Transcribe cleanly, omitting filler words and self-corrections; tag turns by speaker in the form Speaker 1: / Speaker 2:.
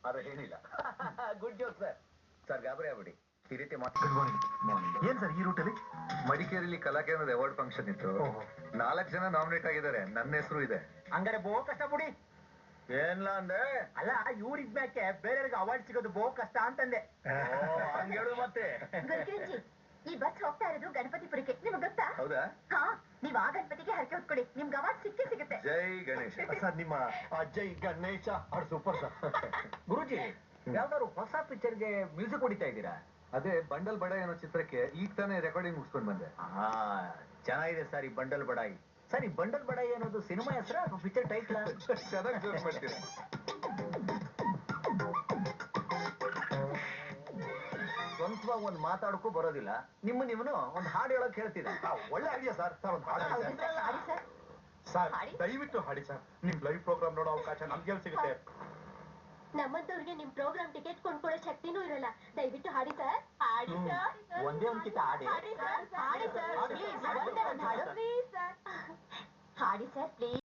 Speaker 1: ಅದು ಏನಿಲ್ಲ.
Speaker 2: Good joke sir.
Speaker 1: Sir ಗಾಬರಿ ಆಗ್ಬಿಡಿ, ಈ ರೀತಿ
Speaker 3: ಗುಡ್ ಮಾರ್ನಿಂಗ್. ಏನ್ ಸರ್ ಈ ರೂಟಲ್ಲಿ?
Speaker 1: ಮಡಿಕೇರಿಲಿ ಕಲಾಕೇಂದ್ರದ ಅವಾರ್ಡ್ ಫಂಕ್ಷನ್ ಇತ್ತು. 4 ಜನ ನಾಮಿನೇಟ್ ಆಗಿದ್ದಾರೆ, ನನ್ನ ಹೆಸರು ಇದೆ.
Speaker 2: ಹಂಗಾರೆ ಬಹು ಕಷ್ಟ ಬಿಡಿ.
Speaker 1: ಏನ್ಲ ಅಂದೆ?
Speaker 2: ಅಲ್ಲ, ಇವ್ರ ಇದ್ಮ್ಯಾಕೆ ಬೇರೆಯವ್ರಿಗೆ ಅವಾರ್ಡ್ ಸಿಗೋದು ಬಹು ಕಷ್ಟ ಅಂತಂದೆ.
Speaker 1: ಹಂಗೇಳು ಮತ್ತೆ.
Speaker 4: ಗುರುಗಿರಿಜಿ, ಈ ಬಸ್ ಹೋಗ್ತಾ ಇರೋದು ಗಣಪತಿಪುರಕ್ಕೆ, ನಿಮ್ಗೆ ಗೊತ್ತಾ?
Speaker 1: ಹೌದಾ?
Speaker 4: ಹಾ, ನೀವ್ ಆ ಗಣಪತಿಗೆ ಹರಕೆ ಹೊತ್ಕೊಡಿ, ನಿಮ್ಗೆ ಅವಾರ್ಡ್ ಸಿಕ್ಕೇ ಸಿಗುತ್ತೆ.
Speaker 1: ಜೈ ಗಣೇಶ.
Speaker 2: ಸರ್, ನಿಮ್ಮ ಜೈ ಗಣೇಶ ಅವ್ರು ಸೂಪರ್ ಸರ್. ಗುರುಜಿ, ಯಾವ್ದಾದ್ರು ಹೊಸ ಪಿಕ್ಚರ್ಗೆ ಮ್ಯೂಸಿಕ್ ಹೊಡಿತಾ ಇದ್ದೀರಾ?
Speaker 1: ಅದೇ ಬಂಡಲ್ ಬಡ ಅನ್ನೋ ಚಿತ್ರಕ್ಕೆ ಈಗ ತಾನೇ ರೆಕಾರ್ಡಿಂಗ್ ಮುಗಿಸ್ಕೊಂಡು ಬಂದೆ.
Speaker 2: ಚೆನ್ನಾಗಿದೆ ಸರ್ ಈ ಬಂಡಲ್ ಬಡಾಯಿ. ಸರ್, ಈ ಬಂಡಲ್ ಬಡಾಯಿ ಅನ್ನೋದು ಸಿನಿಮಾ ಹೆಸರ ಅಥವಾ ಪಿಕ್ಚರ್ ಟೈಟ್ಲಾ?
Speaker 1: ಚೆನ್ನಾಗಿ ಜೋಕ್ ಮಾಡ್ತೀರಾ.
Speaker 2: ಸ್ವಂತವಾಗಿ ಒಂದು ಮಾತಾಡಕ್ಕೂ ಬರೋದಿಲ್ಲ, ನಿಮ್ಮನ್ನು ಒಂದು ಹಾಡು ಹೇಳಕ್ ಹೇಳ್ತಿದ್ದ.
Speaker 3: ಒಳ್ಳೆ ಐಡಿಯಾ ಸರ್. ಸರ್ ಒಂದು ಹಾಡು
Speaker 4: ಹೌದು ಸರ್, ಹಾಡಿ ಸರ್.
Speaker 3: ಸರ್
Speaker 4: ಹಾಡಿ.
Speaker 3: ದಯವಿಟ್ಟು ಹಾಡಿ ಸರ್. ನಿಮ್ ಲೈವ್ ಪ್ರೋಗ್ರಾಮ್ ನೋಡೋ ಅವಕಾಶ ನಮ್ಗೆ ಸಿಗುತ್ತೆ.
Speaker 4: ನಮ್ಮಂತವ್ರಿಗೆ ನಿಮ್ ಪ್ರೋಗ್ರಾಮ್ ಟಿಕೆಟ್ ಕೊಂಡ್ಕೊಳ್ಳೋ ಶಕ್ತಿನೂ ಇರಲ್ಲ. ದಯವಿಟ್ಟು ಹಾಡಿ ಸರ್. ಹಾಡಿ ಸರ್.
Speaker 2: ಒಂದೇ ಒಂದ್ ಕಿತ್ತ ಹಾಡಿ.
Speaker 4: ಹಾಡಿ ಸರ್. ಹಾಡಿ ಸರ್. ಪ್ಲೀಸ್, ಒಂದೇ ಒಂದು ಹಾಡು ಪ್ಲೀಸ್ ಸರ್. ಹಾಡಿ ಸರ್ ಪ್ಲೀಸ್.